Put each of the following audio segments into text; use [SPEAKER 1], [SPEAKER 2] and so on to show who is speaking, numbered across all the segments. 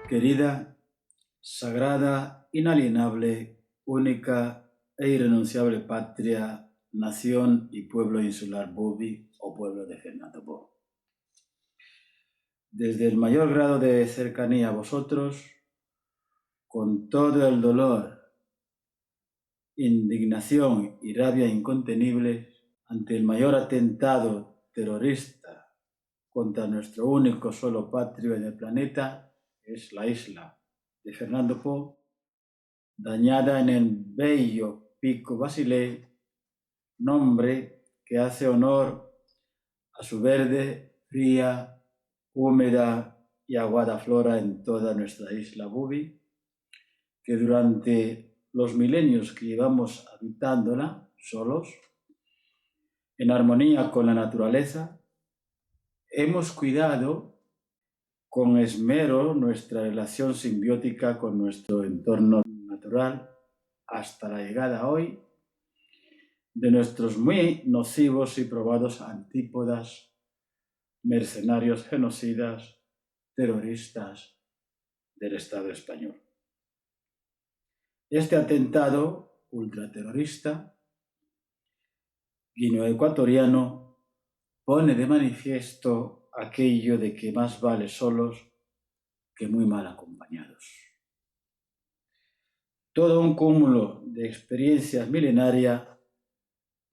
[SPEAKER 1] Querida, sagrada, inalienable, única e irrenunciable patria, nación y pueblo insular Bubi o pueblo de Fernando Poo. Desde el mayor grado de cercanía a vosotros, con todo el dolor, indignación y rabia incontenibles ante el mayor atentado terrorista contra nuestro único suelo patrio en el planeta, es la isla de Fernando Poo, dañada en el bello Pico Basilea, nombre que hace honor a su verde, fría, húmeda y aguada flora en toda nuestra isla Bubi, que durante los milenios que llevamos habitándola solos, en armonía con la naturaleza, hemos cuidado con esmero nuestra relación simbiótica con nuestro entorno natural hasta la llegada hoy de nuestros muy nocivos y probados antípodas, mercenarios genocidas, terroristas del Estado español. Este atentado ultraterrorista guineoecuatoriano pone de manifiesto aquello de que más vale solos que muy mal acompañados. Todo un cúmulo de experiencias milenarias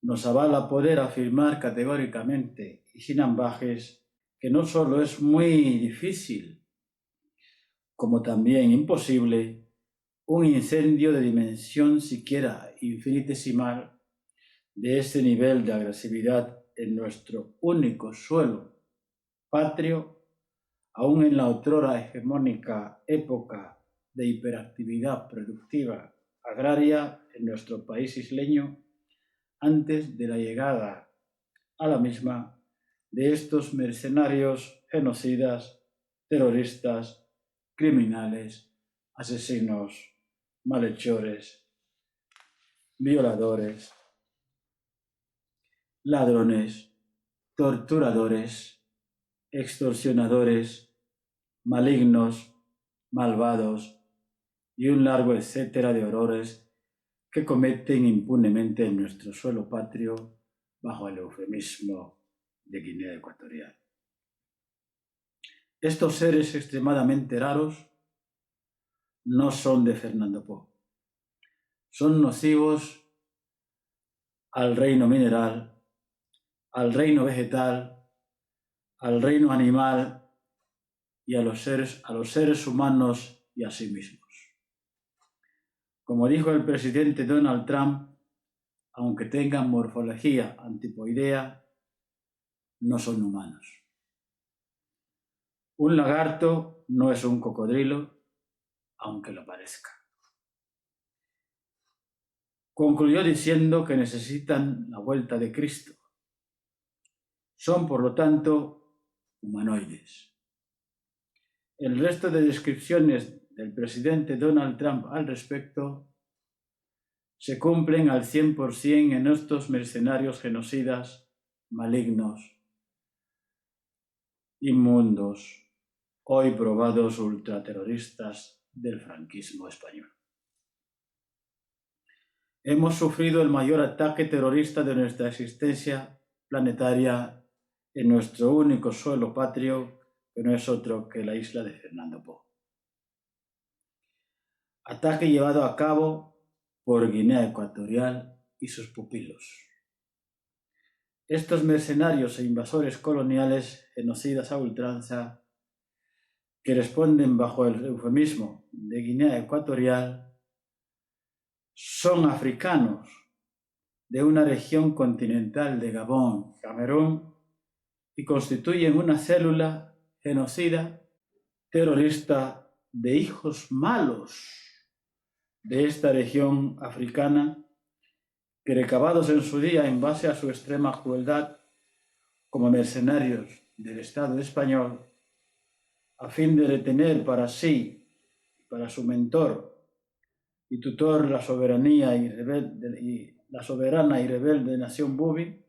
[SPEAKER 1] nos avala poder afirmar categóricamente y sin ambajes que no solo es muy difícil, como también imposible, un incendio de dimensión siquiera infinitesimal de este nivel de agresividad en nuestro único suelo patrio, aún en la otrora hegemónica época de hiperactividad productiva agraria en nuestro país isleño, antes de la llegada a la misma de estos mercenarios, genocidas, terroristas, criminales, asesinos, malhechores, violadores, ladrones, torturadores, extorsionadores, malignos, malvados y un largo etcétera de horrores que cometen impunemente en nuestro suelo patrio bajo el eufemismo de Guinea Ecuatorial. Estos seres extremadamente raros no son de Fernando Poo. Son nocivos al reino mineral, al reino vegetal, al reino animal y a los seres humanos y a sí mismos. Como dijo el presidente Donald Trump, aunque tengan morfología antipoidea, no son humanos. Un lagarto no es un cocodrilo, aunque lo parezca. Concluyó diciendo que necesitan la vuelta de Cristo. Son, por lo tanto, humanoides. El resto de descripciones del presidente Donald Trump al respecto se cumplen al 100% en estos mercenarios genocidas, malignos, inmundos, hoy probados ultraterroristas del franquismo español. Hemos sufrido el mayor ataque terrorista de nuestra existencia planetaria en nuestro único suelo patrio, que no es otro que la isla de Fernando Poo. Ataque llevado a cabo por Guinea Ecuatorial y sus pupilos. Estos mercenarios e invasores coloniales genocidas a ultranza, que responden bajo el eufemismo de Guinea Ecuatorial, son africanos de una región continental de Gabón, Camerún, y constituyen una célula genocida terrorista de hijos malos de esta región africana, que recabados en su día en base a su extrema crueldad como mercenarios del Estado español, a fin de retener para sí y para su mentor y tutor la soberana y rebelde nación Bubi,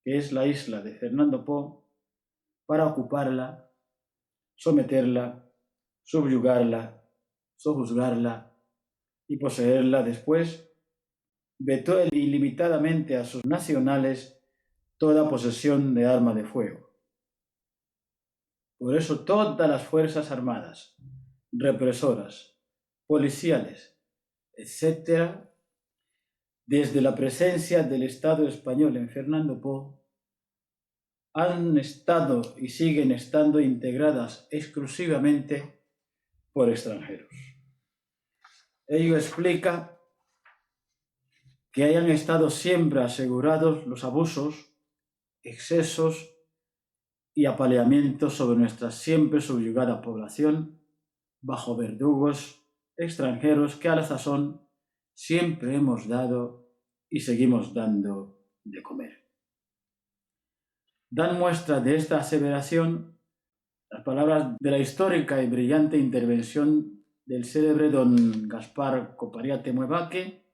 [SPEAKER 1] que es la isla de Fernando Poo, para ocuparla, someterla subyugarla, sojuzgarla y poseerla. Después vetó ilimitadamente a sus nacionales toda posesión de arma de fuego. Por eso todas las fuerzas armadas, represoras, policiales, etc., desde la presencia del Estado español en Fernando Po, han estado y siguen estando integradas exclusivamente por extranjeros. Ello explica que hayan estado siempre asegurados los abusos, excesos y apaleamientos sobre nuestra siempre subyugada población bajo verdugos extranjeros que a la sazón siempre hemos dado y seguimos dando de comer. Dan muestra de esta aseveración las palabras de la histórica y brillante intervención del célebre don Gaspar Copariate Muevaque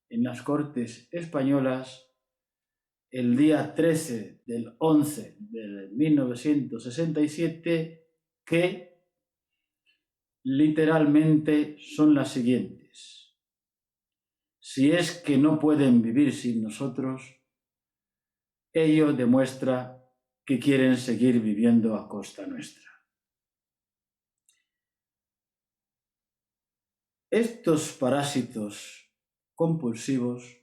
[SPEAKER 1] en las Cortes Españolas el día 13 del 11 de 1967, que literalmente son las siguientes: si es que no pueden vivir sin nosotros, ello demuestra que quieren seguir viviendo a costa nuestra. Estos parásitos compulsivos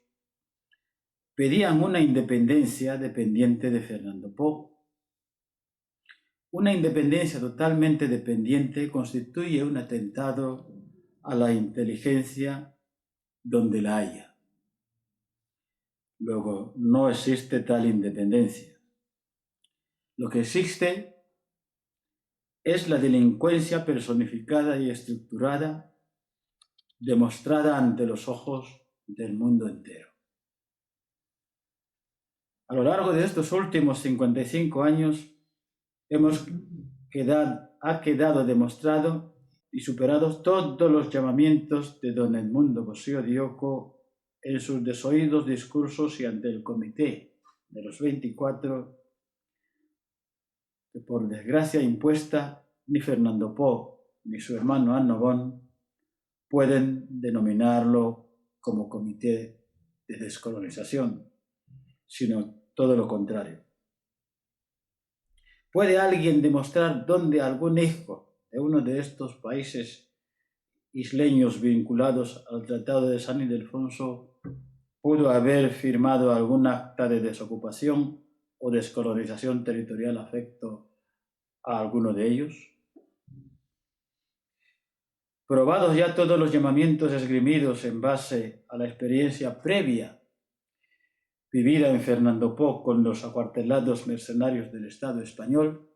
[SPEAKER 1] pedían una independencia dependiente de Fernando Po. Una independencia totalmente dependiente constituye un atentado a la inteligencia donde la haya. Luego, no existe tal independencia. Lo que existe es la delincuencia personificada y estructurada, demostrada ante los ojos del mundo entero. A lo largo de estos últimos 55 años ha quedado demostrado y superados todos los llamamientos de don Edmundo Bosio Dioco en sus desoídos discursos y ante el Comité de los 24, que por desgracia impuesta ni Fernando Po ni su hermano Annobón pueden denominarlo como Comité de Descolonización, sino todo lo contrario. ¿Puede alguien demostrar dónde algún hijo de uno de estos países isleños vinculados al Tratado de San Ildefonso pudo haber firmado algún acta de desocupación o descolonización territorial afecto a alguno de ellos? Probados ya todos los llamamientos esgrimidos en base a la experiencia previa vivida en Fernando Po con los acuartelados mercenarios del Estado español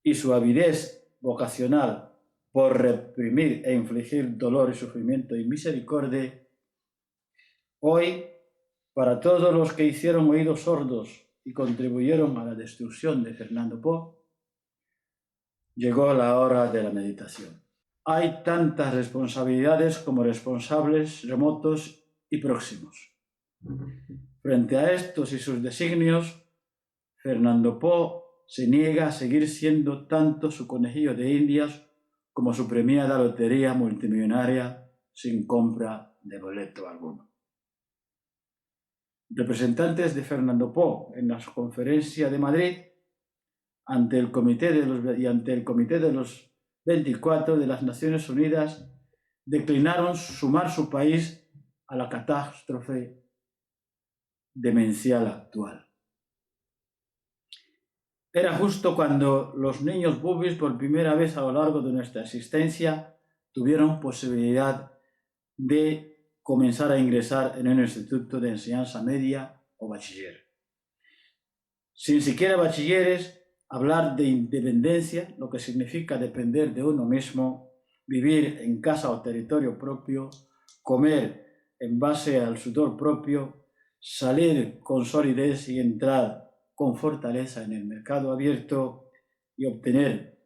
[SPEAKER 1] y su avidez vocacional por reprimir e infligir dolor y sufrimiento y misericordia, hoy, para todos los que hicieron oídos sordos y contribuyeron a la destrucción de Fernando Po, llegó la hora de la meditación. Hay tantas responsabilidades como responsables remotos y próximos. Frente a estos y sus designios, Fernando Po se niega a seguir siendo tanto su conejillo de indias como su premiada lotería multimillonaria sin compra de boleto alguno. Representantes de Fernando Po en la conferencia de Madrid ante el Comité de los 24 de las Naciones Unidas declinaron sumar su país a la catástrofe demencial actual. Era justo cuando los niños bubis, por primera vez a lo largo de nuestra existencia, tuvieron posibilidad de comenzar a ingresar en un instituto de enseñanza media o bachiller. Sin siquiera bachilleres, hablar de independencia, lo que significa depender de uno mismo, vivir en casa o territorio propio, comer en base al sudor propio, salir con solidez y entrar con fortaleza en el mercado abierto y obtener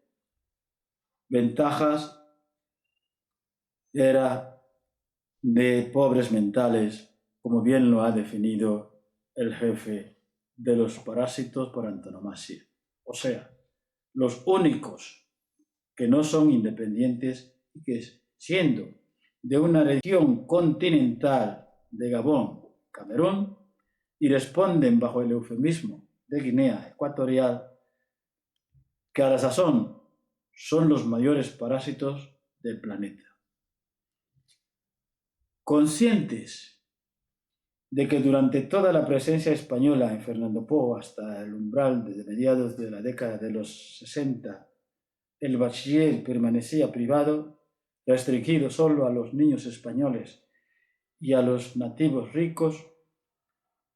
[SPEAKER 1] ventajas, era de pobres mentales, como bien lo ha definido el jefe de los parásitos por antonomasia. O sea, los únicos que no son independientes y que, siendo de una región continental de Gabón, Camerún, y responden bajo el eufemismo de Guinea Ecuatorial, que a la sazón son los mayores parásitos del planeta. Conscientes de que durante toda la presencia española en Fernando Poo hasta el umbral de mediados de la década de los 60, el bachiller permanecía privado, restringido solo a los niños españoles y a los nativos ricos,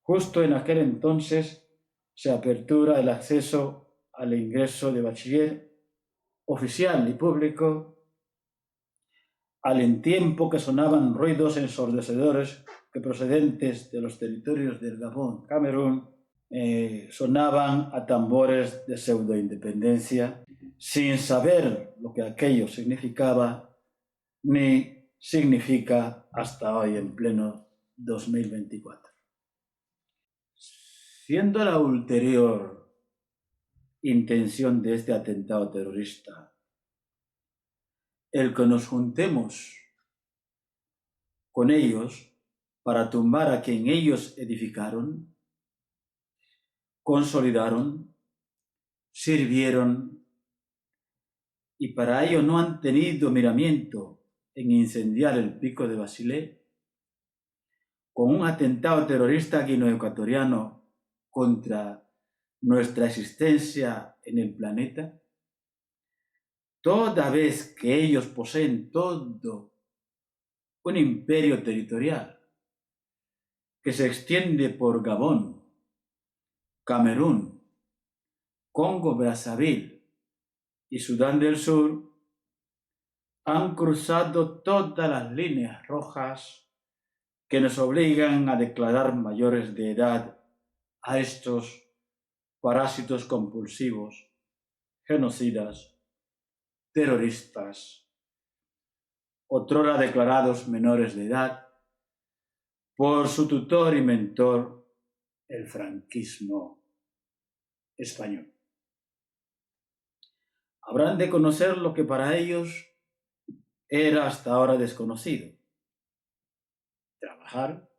[SPEAKER 1] justo en aquel entonces se apertura el acceso al ingreso de bachiller oficial y público, al tiempo que sonaban ruidos ensordecedores que procedentes de los territorios del Gabón, Camerún, sonaban a tambores de pseudo-independencia, sin saber lo que aquello significaba ni significa hasta hoy en pleno 2024. Siendo la ulterior intención de este atentado terrorista el que nos juntemos con ellos para tumbar a quien ellos edificaron, consolidaron, sirvieron, y para ello no han tenido miramiento en incendiar el pico de Basilea, con un atentado terrorista guineoecuatoriano contra nuestra existencia en el planeta, toda vez que ellos poseen todo un imperio territorial que se extiende por Gabón, Camerún, Congo-Brazzaville y Sudán del Sur, han cruzado todas las líneas rojas que nos obligan a declarar mayores de edad a estos parásitos compulsivos, genocidas, terroristas, otrora declarados menores de edad, por su tutor y mentor, el franquismo español. Habrán de conocer lo que para ellos era hasta ahora desconocido: trabajar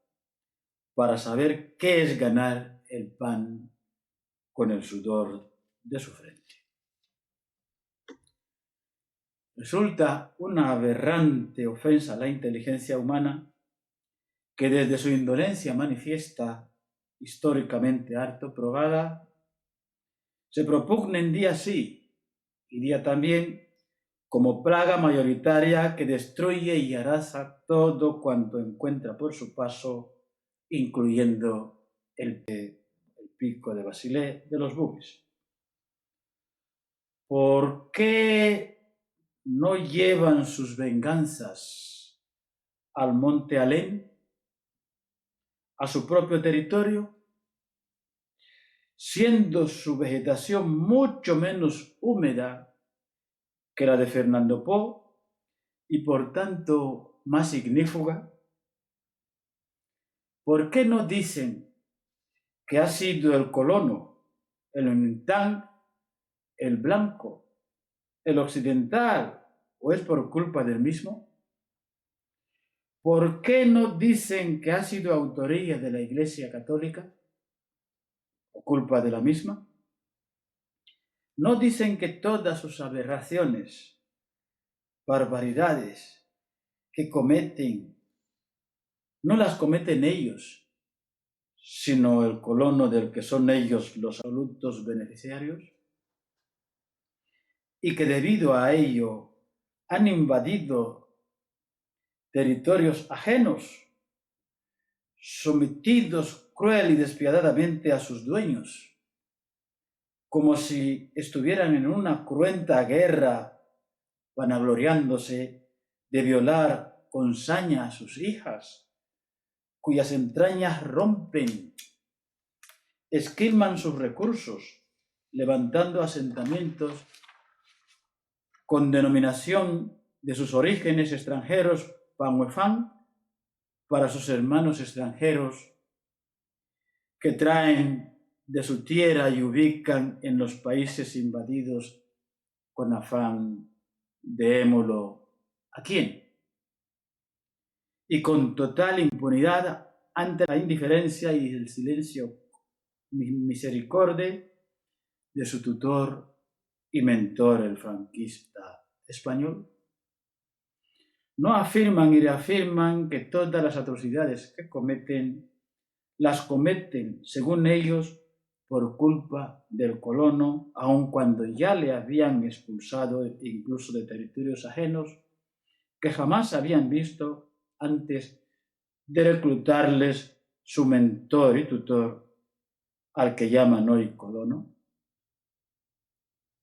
[SPEAKER 1] para saber qué es ganar el pan con el sudor de su frente. Resulta una aberrante ofensa a la inteligencia humana que desde su indolencia manifiesta, históricamente harto probada, se propugnen día sí y día también como plaga mayoritaria que destruye y arrasa todo cuanto encuentra por su paso, incluyendo el pico de Basilea de los Bubis. ¿Por qué no llevan sus venganzas al monte Alén, a su propio territorio, siendo su vegetación mucho menos húmeda que la de Fernando Poo y por tanto más ignífuga? ¿Por qué no dicen que ha sido el colono, el oriental, el blanco, el occidental, o es por culpa del mismo? ¿Por qué no dicen que ha sido autoría de la Iglesia Católica o culpa de la misma? ¿No dicen que todas sus aberraciones, barbaridades que cometen, no las cometen ellos, sino el colono del que son ellos los absolutos beneficiarios? Y que debido a ello han invadido territorios ajenos, sometidos cruel y despiadadamente a sus dueños, como si estuvieran en una cruenta guerra, vanagloriándose de violar con saña a sus hijas, cuyas entrañas rompen, esquilman sus recursos, levantando asentamientos con denominación de sus orígenes extranjeros, Panhuefán, para sus hermanos extranjeros que traen de su tierra y ubican en los países invadidos con afán démoslo a quién. Y con total impunidad ante la indiferencia y el silencio misericordia de su tutor y mentor, el franquista español. No afirman y reafirman que todas las atrocidades que cometen, las cometen, según ellos, por culpa del colono, aun cuando ya le habían expulsado incluso de territorios ajenos, que jamás habían visto antes de reclutarles su mentor y tutor, al que llaman hoy colono.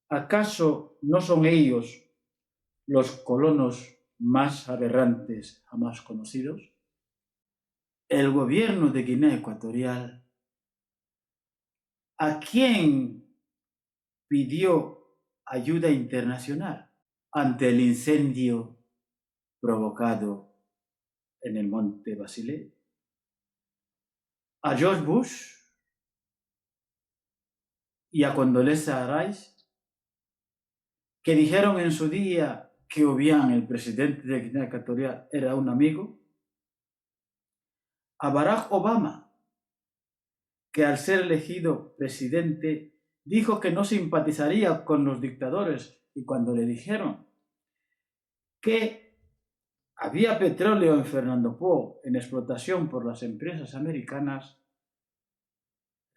[SPEAKER 1] ¿Acaso no son ellos los colonos más aberrantes jamás conocidos? El gobierno de Guinea Ecuatorial, ¿a quién pidió ayuda internacional ante el incendio provocado en el monte Basilea? ¿A George Bush y a Condoleezza Rice, que dijeron en su día que Obiang, el presidente de Guinea Ecuatorial, era un amigo? ¿A Barack Obama, que al ser elegido presidente dijo que no simpatizaría con los dictadores, y cuando le dijeron que había petróleo en Fernando Po en explotación por las empresas americanas,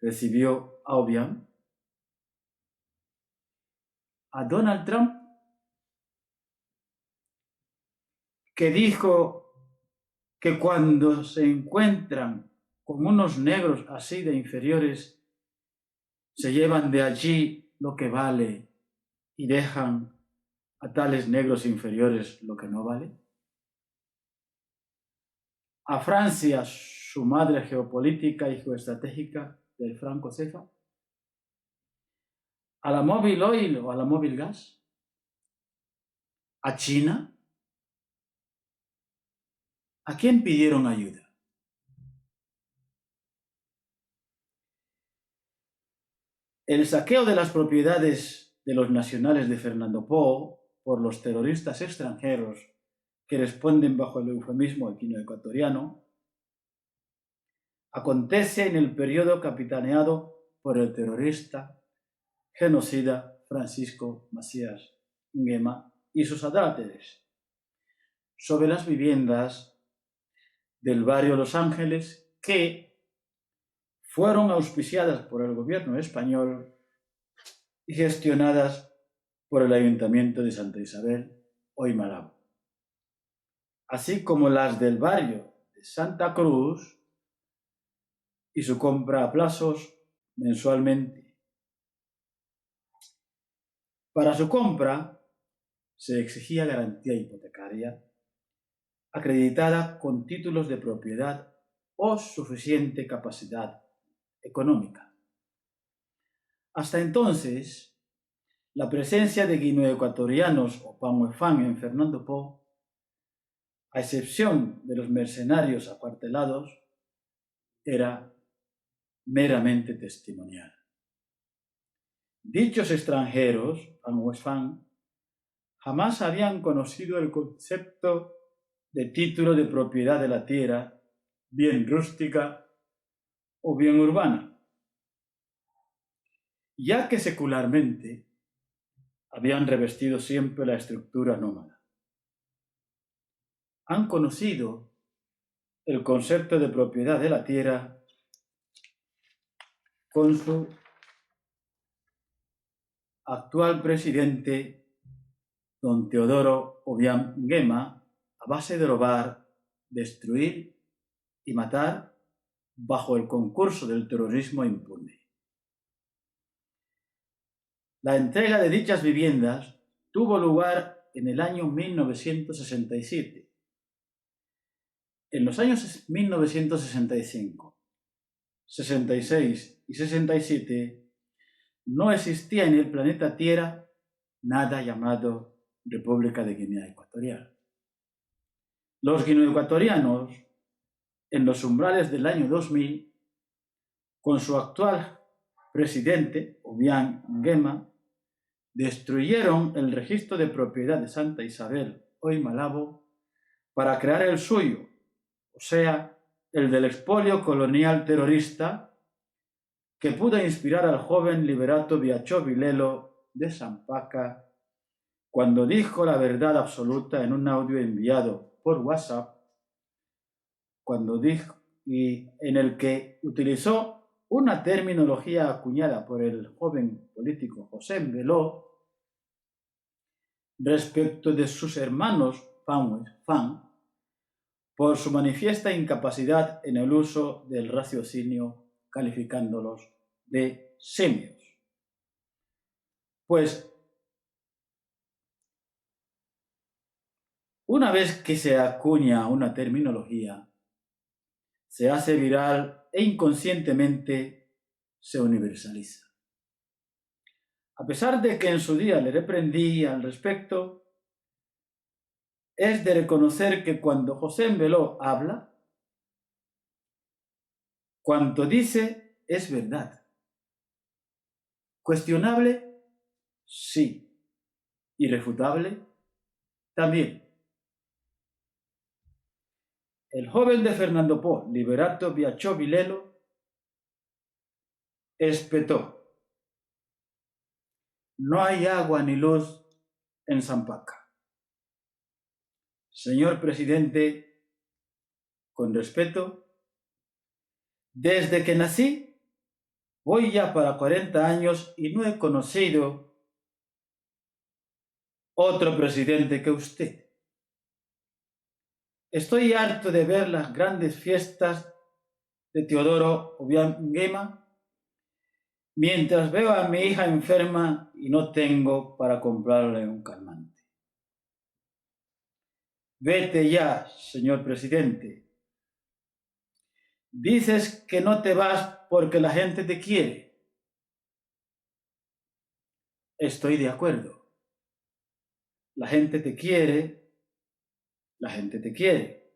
[SPEAKER 1] recibió a Obiang? ¿A Donald Trump, que dijo que cuando se encuentran con unos negros así de inferiores, se llevan de allí lo que vale y dejan a tales negros inferiores lo que no vale? ¿A Francia, su madre geopolítica y geoestratégica del Franco Cefa? ¿A la Mobil Oil o a la Mobil Gas? ¿A China? ¿A quién pidieron ayuda? El saqueo de las propiedades de los nacionales de Fernando Po por los terroristas extranjeros que responden bajo el eufemismo equino-ecuatoriano acontece en el periodo capitaneado por el terrorista genocida Francisco Macías Nguema y sus adláteres sobre las viviendas del barrio Los Ángeles que fueron auspiciadas por el gobierno español y gestionadas por el Ayuntamiento de Santa Isabel, hoy Malabo, así como las del barrio de Santa Cruz y su compra a plazos mensualmente. Para su compra se exigía garantía hipotecaria acreditada con títulos de propiedad o suficiente capacidad económica. Hasta entonces, la presencia de guineoecuatorianos o panhuefán en Fernando Po, a excepción de los mercenarios acuartelados, era meramente testimonial. Dichos extranjeros, panhuefán, jamás habían conocido el concepto de título de propiedad de la tierra, bien rústica o bien urbana, ya que secularmente habían revestido siempre la estructura nómada. Han conocido el concepto de propiedad de la tierra con su actual presidente, don Teodoro Obiang Nguema, a base de robar, destruir y matar bajo el concurso del terrorismo impune. La entrega de dichas viviendas tuvo lugar en el año 1967. En los años 1965, 66 y 67 no existía en el planeta Tierra nada llamado República de Guinea Ecuatorial. Los guineoecuatorianos, en los umbrales del año 2000, con su actual presidente, Obiang Nguema, destruyeron el registro de propiedad de Santa Isabel, hoy Malabo, para crear el suyo, o sea, el del expolio colonial terrorista que pudo inspirar al joven Liberato Biachó Vilelo de Sampaca cuando dijo la verdad absoluta en un audio enviado por WhatsApp, y en el que utilizó una terminología acuñada por el joven político José Beló respecto de sus hermanos Fan por su manifiesta incapacidad en el uso del raciocinio, calificándolos de simios. Pues, una vez que se acuña una terminología, se hace viral e inconscientemente se universaliza. A pesar de que en su día le reprendí al respecto, es de reconocer que cuando José Beló habla, cuanto dice es verdad. Cuestionable, sí. Irrefutable, también. El joven de Fernando Po, Liberato Biachó Vilelo, espetó: no hay agua ni luz en Sampaca. Señor presidente, con respeto, desde que nací, voy ya para 40 años y no he conocido otro presidente que usted. Estoy harto de ver las grandes fiestas de Teodoro Obiangema mientras veo a mi hija enferma y no tengo para comprarle un calmante. Vete ya, señor presidente. Dices que no te vas porque la gente te quiere. Estoy de acuerdo. La gente te quiere, la gente te quiere.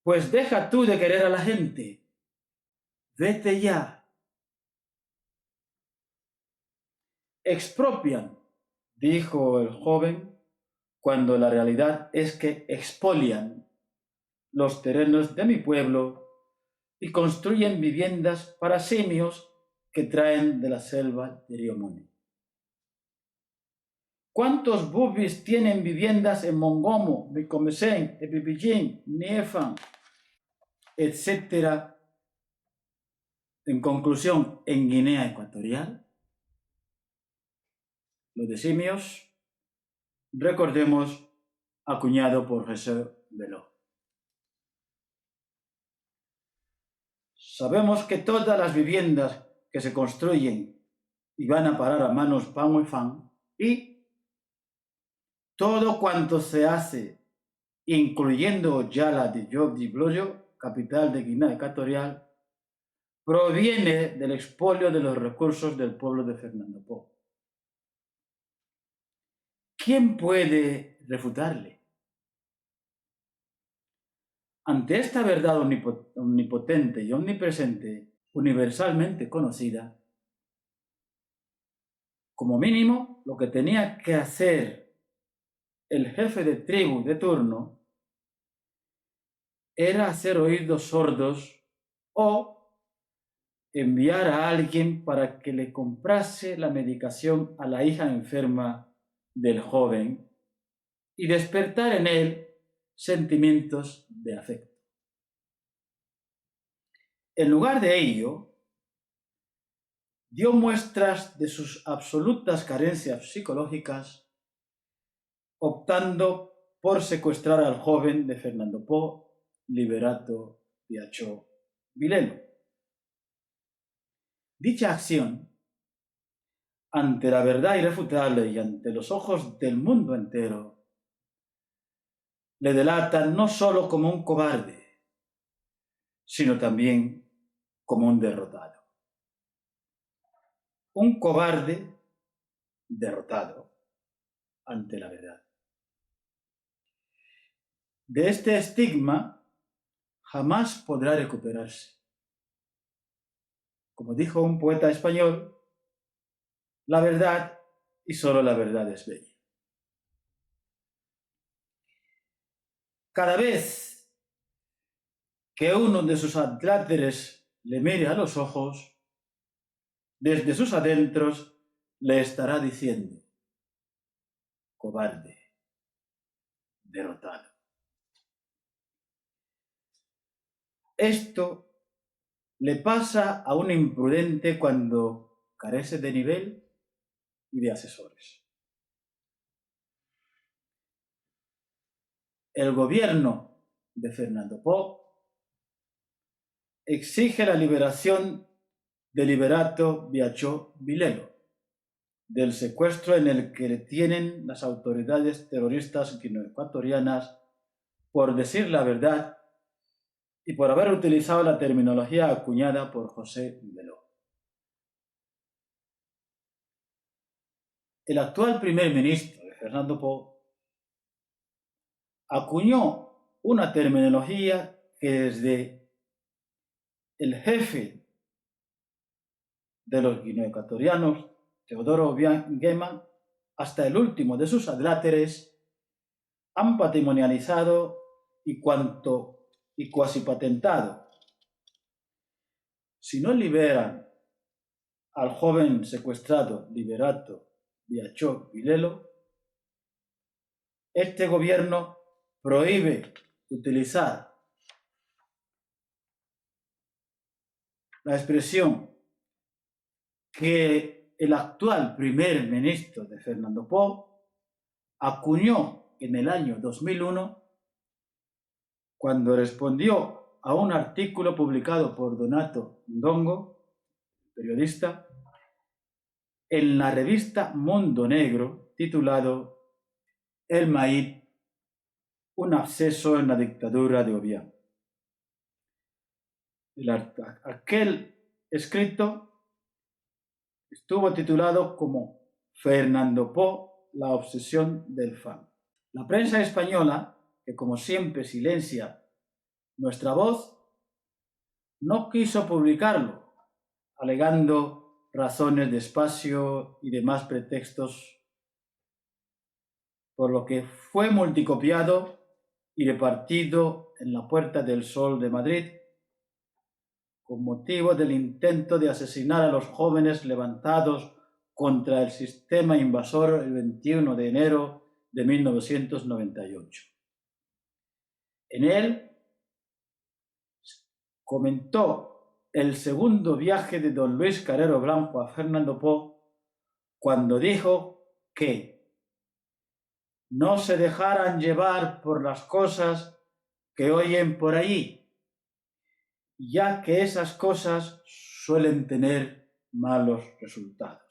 [SPEAKER 1] Pues deja tú de querer a la gente. Vete ya. Expropian, dijo el joven, cuando la realidad es que expolian los terrenos de mi pueblo y construyen viviendas para simios que traen de la selva de Río Muni. ¿Cuántos bubis tienen viviendas en Mongomo, Micomecén, Epipillín, Niefan, etcétera? En conclusión, en Guinea Ecuatorial, lo de simios, recordemos, acuñado por José Beló. Sabemos que todas las viviendas que se construyen y van a parar a manos Pan y Fan, y todo cuanto se hace, incluyendo Yala de Job de Bloyo, capital de Guinea Ecuatorial, proviene del expolio de los recursos del pueblo de Fernando Po. ¿Quién puede refutarle? Ante esta verdad omnipotente y omnipresente, universalmente conocida, como mínimo, lo que tenía que hacer el jefe de tribu de turno era hacer oídos sordos o enviar a alguien para que le comprase la medicación a la hija enferma del joven y despertar en él sentimientos de afecto. En lugar de ello, dio muestras de sus absolutas carencias psicológicas, optando por secuestrar al joven de Fernando Po, Liberato Biachó Vilelo. Dicha acción, ante la verdad irrefutable y ante los ojos del mundo entero, le delata no solo como un cobarde, sino también como un derrotado. Un cobarde derrotado ante la verdad. De este estigma jamás podrá recuperarse. Como dijo un poeta español, la verdad y solo la verdad es bella. Cada vez que uno de sus adláteres le mire a los ojos, desde sus adentros le estará diciendo: cobarde, derrotado. Esto le pasa a un imprudente cuando carece de nivel y de asesores. El gobierno de Fernando Poo exige la liberación de Liberato Biachó Vilelo, del secuestro en el que le tienen las autoridades terroristas guineoecuatorianas por decir la verdad y por haber utilizado la terminología acuñada por José Vilelo. El actual primer ministro de Fernando Poo acuñó una terminología que desde el jefe de los guineoecuatorianos, Teodoro Obiang hasta el último de sus adláteres, han patrimonializado y cuasi patentado. Si no liberan al joven secuestrado Liberato Biachó Vilelo, este gobierno prohíbe utilizar la expresión que el actual primer ministro de Fernando Poo acuñó en el año 2001 cuando respondió a un artículo publicado por Donato Ndongo, periodista, en la revista Mundo Negro, titulado El Maíz, un absceso en la dictadura de Obiang. Aquel escrito estuvo titulado como Fernando Poo, la obsesión del fan. La prensa española, que como siempre silencia nuestra voz, no quiso publicarlo, alegando razones de espacio y demás pretextos, por lo que fue multicopiado y repartido en la Puerta del Sol de Madrid con motivo del intento de asesinar a los jóvenes levantados contra el sistema invasor el 21 de enero de 1998. En él comentó el segundo viaje de don Luis Carrero Blanco a Fernando Poo cuando dijo que no se dejaran llevar por las cosas que oyen por allí, ya que esas cosas suelen tener malos resultados.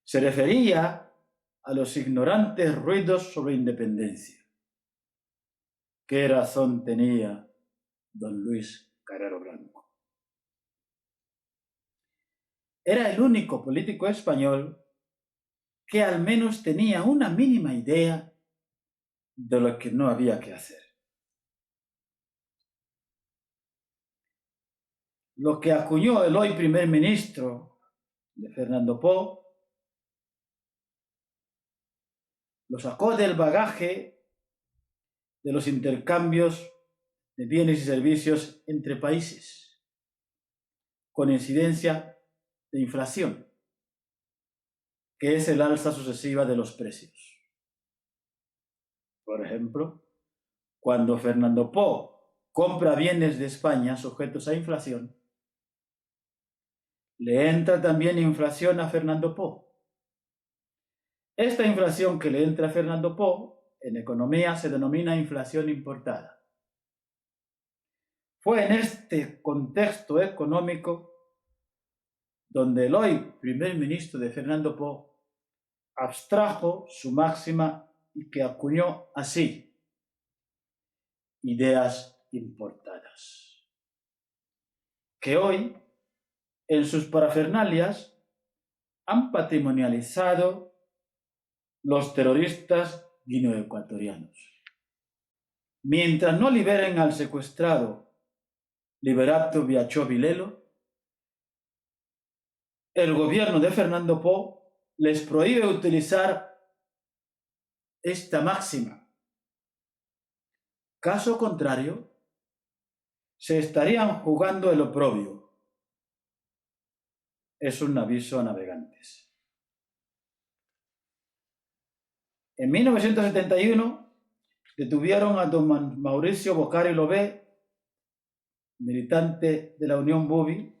[SPEAKER 1] Se refería a los ignorantes ruidos sobre independencia. ¿Qué razón tenía don Luis Carrero Blanco? Era el único político español que al menos tenía una mínima idea de lo que no había que hacer. Lo que acuñó el hoy primer ministro de Fernando Poo lo sacó del bagaje de los intercambios de bienes y servicios entre países, con incidencia de inflación, que es el alza sucesiva de los precios. Por ejemplo, cuando Fernando Poo compra bienes de España sujetos a inflación, le entra también inflación a Fernando Poo. Esta inflación que le entra a Fernando Poo en economía se denomina inflación importada. Fue en este contexto económico donde el hoy primer ministro de Fernando Poo abstrajo su máxima y que acuñó así: ideas importadas, que hoy en sus parafernalias han patrimonializado los terroristas guineoecuatorianos. Mientras no liberen al secuestrado Liberato Biachó Vilelo, el gobierno de Fernando Po les prohíbe utilizar esta máxima. Caso contrario, se estarían jugando el oprobio. Es un aviso a navegantes. En 1971 detuvieron a don Mauricio Boccari Lobé, militante de la Unión Bubi,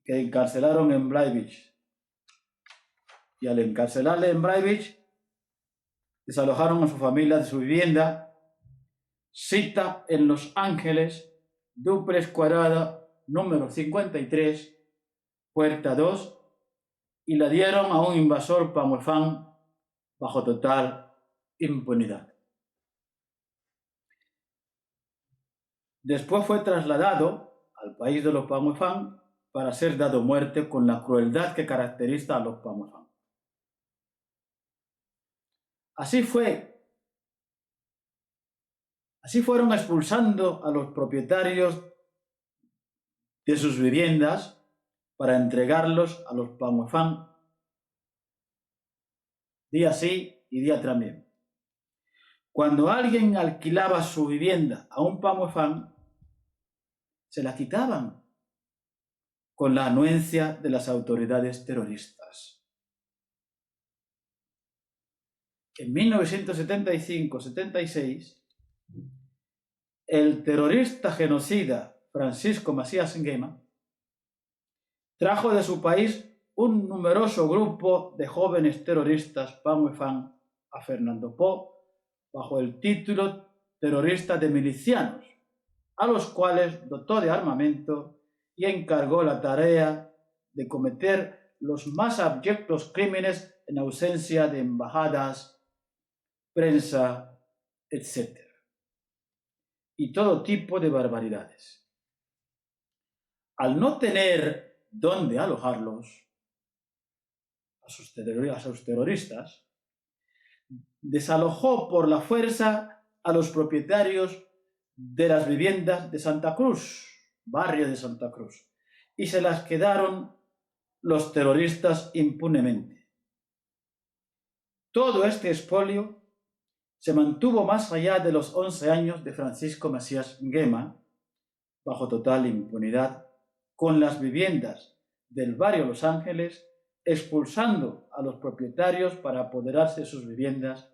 [SPEAKER 1] que encarcelaron en Breivik. Y al encarcelarle en Breivik, desalojaron a su familia de su vivienda, cita en Los Ángeles, duplex cuadrada, número 53, puerta 2, y la dieron a un invasor pamuefán bajo total impunidad. Después fue trasladado al país de los pamuefán para ser dado muerte con la crueldad que caracteriza a los pamuefán. Así fueron expulsando a los propietarios de sus viviendas para entregarlos a los pamuefán día sí y día también. Cuando alguien alquilaba su vivienda a un pamuefán, se la quitaban con la anuencia de las autoridades terroristas. En 1975-76, el terrorista genocida Francisco Macías Nguema trajo de su país un numeroso grupo de jóvenes terroristas pamuefán a Fernando Po bajo el título terrorista de milicianos, a los cuales dotó de armamento y encargó la tarea de cometer los más abyectos crímenes en ausencia de embajadas, prensa, etc. Y todo tipo de barbaridades. Al no tener dónde alojarlos, a sus terroristas, desalojó por la fuerza a los propietarios de las viviendas de Santa Cruz, barrio de Santa Cruz, y se las quedaron los terroristas impunemente. Todo este expolio se mantuvo más allá de los 11 años de Francisco Macías Nguema, bajo total impunidad, con las viviendas del barrio Los Ángeles, expulsando a los propietarios para apoderarse de sus viviendas,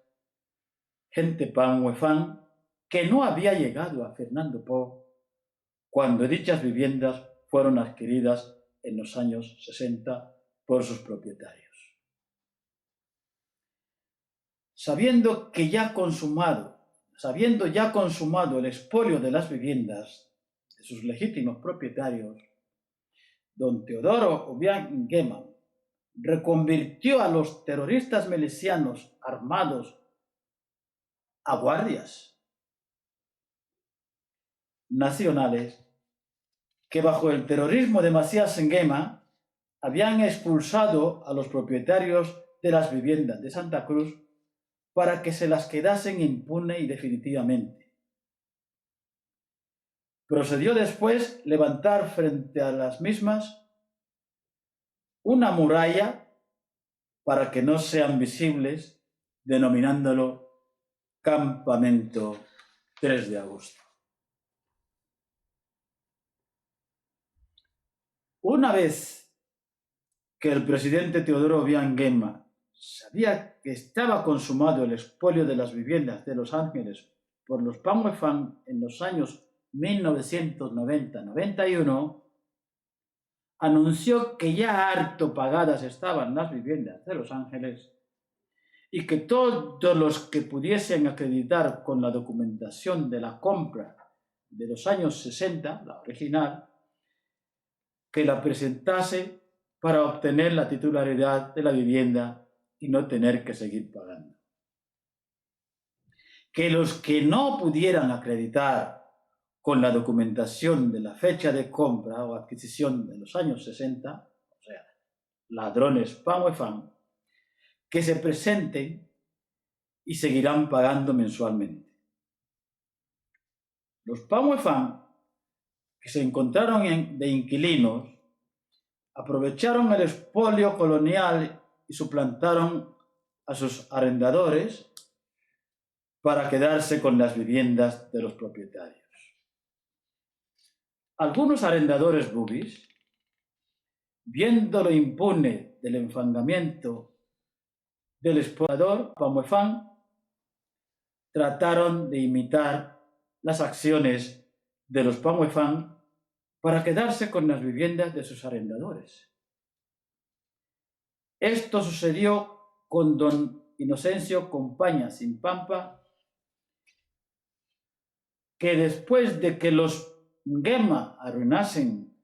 [SPEAKER 1] gente pamuefán que no había llegado a Fernando Po cuando dichas viviendas fueron adquiridas en los años 60 por sus propietarios. Sabiendo ya consumado el expolio de las viviendas de sus legítimos propietarios, don Teodoro Obiang Nguema reconvirtió a los terroristas milicianos armados a guardias nacionales que bajo el terrorismo de Macías Nguema habían expulsado a los propietarios de las viviendas de Santa Cruz para que se las quedasen impune y definitivamente. Procedió después levantar frente a las mismas una muralla para que no sean visibles, denominándolo Campamento 3 de agosto. Una vez que el presidente Teodoro Obiang Nguema sabía que estaba consumado el expolio de las viviendas de Los Ángeles por los pamuefán en los años 1990-91, anunció que ya harto pagadas estaban las viviendas de Los Ángeles y que todos los que pudiesen acreditar con la documentación de la compra de los años 60, la original, que la presentase para obtener la titularidad de la vivienda y no tener que seguir pagando. Que los que no pudieran acreditar con la documentación de la fecha de compra o adquisición de los años 60, o sea, ladrones pamuefán, que se presenten y seguirán pagando mensualmente. Los pamuefán que se encontraron de inquilinos aprovecharon el expolio colonial y suplantaron a sus arrendadores para quedarse con las viviendas de los propietarios. Algunos arrendadores bubis, viendo lo impune del enfangamiento del expoliador Pamuefán, trataron de imitar las acciones de los Pamuefán para quedarse con las viviendas de sus arrendadores. Esto sucedió con don Inocencio Compaña Simpampa, que después de que los Nguema arruinasen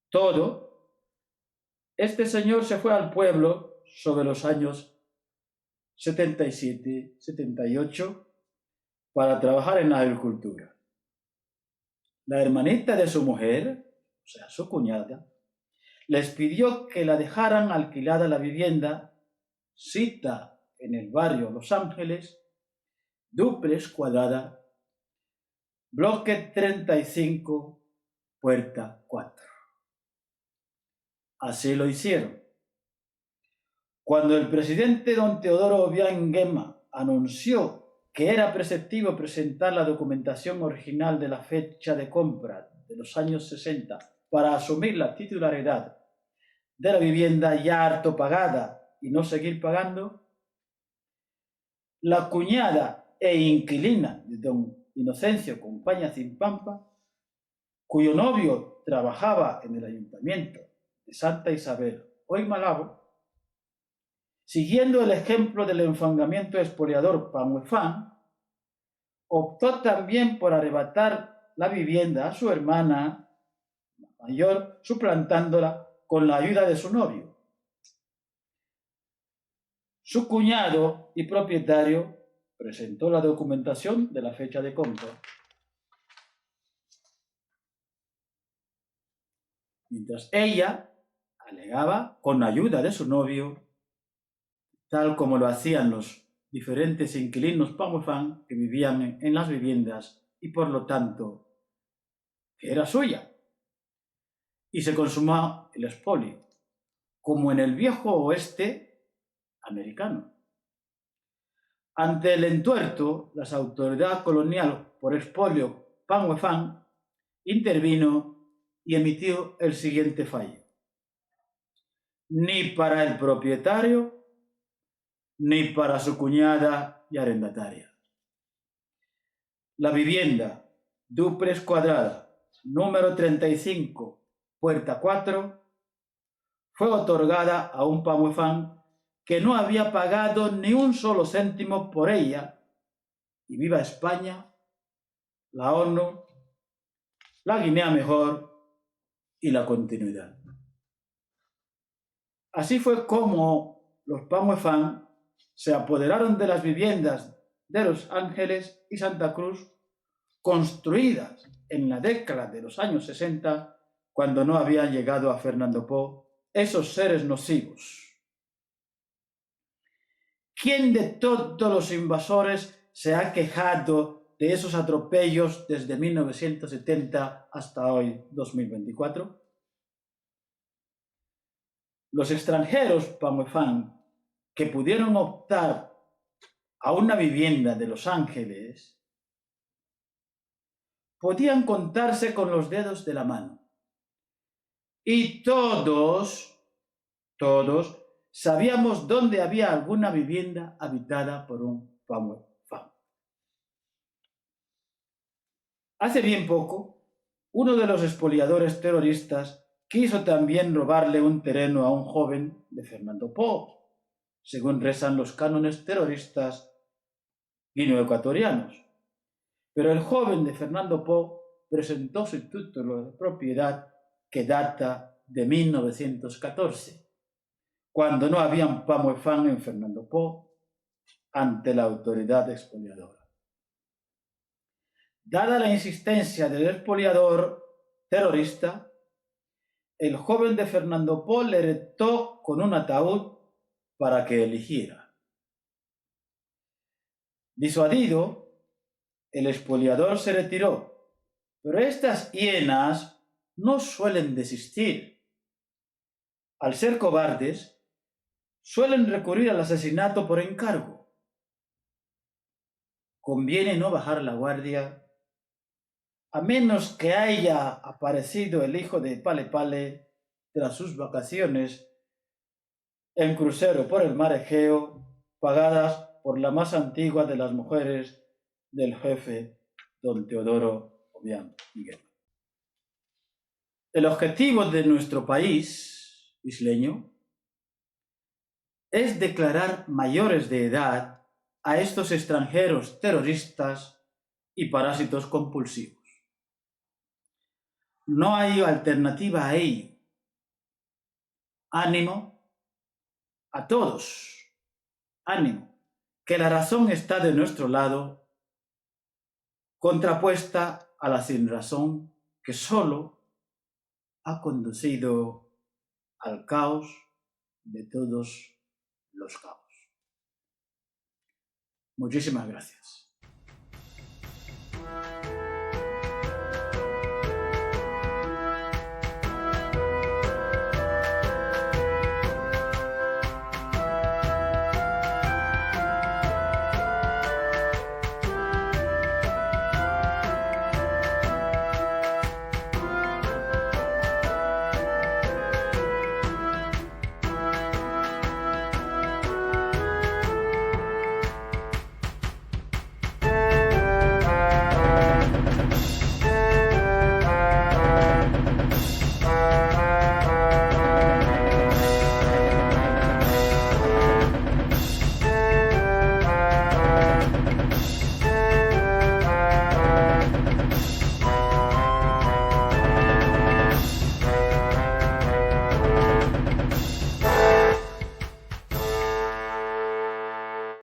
[SPEAKER 1] todo, este señor se fue al pueblo sobre los años 77, 78 para trabajar en la agricultura. La hermanita de su mujer, o sea, su cuñada, les pidió que la dejaran alquilada la vivienda, cita en el barrio Los Ángeles, dúplex cuadrada, bloque 35, puerta 4. Así lo hicieron. Cuando el presidente don Teodoro Obiang Nguema anunció que era preceptivo presentar la documentación original de la fecha de compra de los años 60 para asumir la titularidad de la vivienda ya harto pagada y no seguir pagando, la cuñada e inquilina de don Inocencio Compaña Simpampa, cuyo novio trabajaba en el ayuntamiento de Santa Isabel, hoy Malabo, siguiendo el ejemplo del enfangamiento expoliador Pamuefán, optó también por arrebatar la vivienda a su hermana mayor, suplantándola con la ayuda de su novio. Su cuñado y propietario presentó la documentación de la fecha de compra, mientras ella alegaba, con la ayuda de su novio, tal como lo hacían los diferentes inquilinos Pamuefán que vivían en las viviendas y por lo tanto que era suya. Y se consumó el expolio, como en el viejo oeste americano. Ante el entuerto, la autoridad colonial por expolio Pamuefán intervino y emitió el siguiente fallo: ni para el propietario ni para su cuñada y arrendataria. La vivienda, dúplex cuadrada, número 35, puerta 4, fue otorgada a un Pamuefán que no había pagado ni un solo céntimo por ella, y viva España, la ONU, la Guinea Mejor y la continuidad. Así fue como los Pamuefán se apoderaron de las viviendas de Los Ángeles y Santa Cruz, construidas en la década de los años 60, cuando no habían llegado a Fernando Po esos seres nocivos. ¿Quién de todos los invasores se ha quejado de esos atropellos desde 1970 hasta hoy, 2024? Los extranjeros Pamuefán que pudieron optar a una vivienda de Los Ángeles podían contarse con los dedos de la mano. Y todos sabíamos dónde había alguna vivienda habitada por un Pamuefán. Hace bien poco, uno de los expoliadores terroristas quiso también robarle un terreno a un joven de Fernando Po, según rezan los cánones terroristas guineoecuatorianos. Pero el joven de Fernando Po presentó su título de propiedad, que data de 1914, cuando no había un Pamuefán en Fernando Po, ante la autoridad expoliadora. Dada la insistencia del expoliador terrorista, el joven de Fernando Po le retó con un ataúd para que eligiera. Disuadido, el expoliador se retiró, pero estas hienas no suelen desistir. al ser cobardes, suelen recurrir al asesinato por encargo. Conviene no bajar la guardia, a menos que haya aparecido el hijo de Pale Pale tras sus vacaciones en crucero por el mar Egeo, pagadas por la más antigua de las mujeres del jefe don Teodoro Obiang Miguel. El objetivo de nuestro país isleño es declarar mayores de edad a estos extranjeros terroristas y parásitos compulsivos. No hay alternativa a ello. Ánimo a todos, ánimo, que la razón está de nuestro lado, contrapuesta a la sinrazón que solo ha conducido al caos de todos los caos. Muchísimas gracias.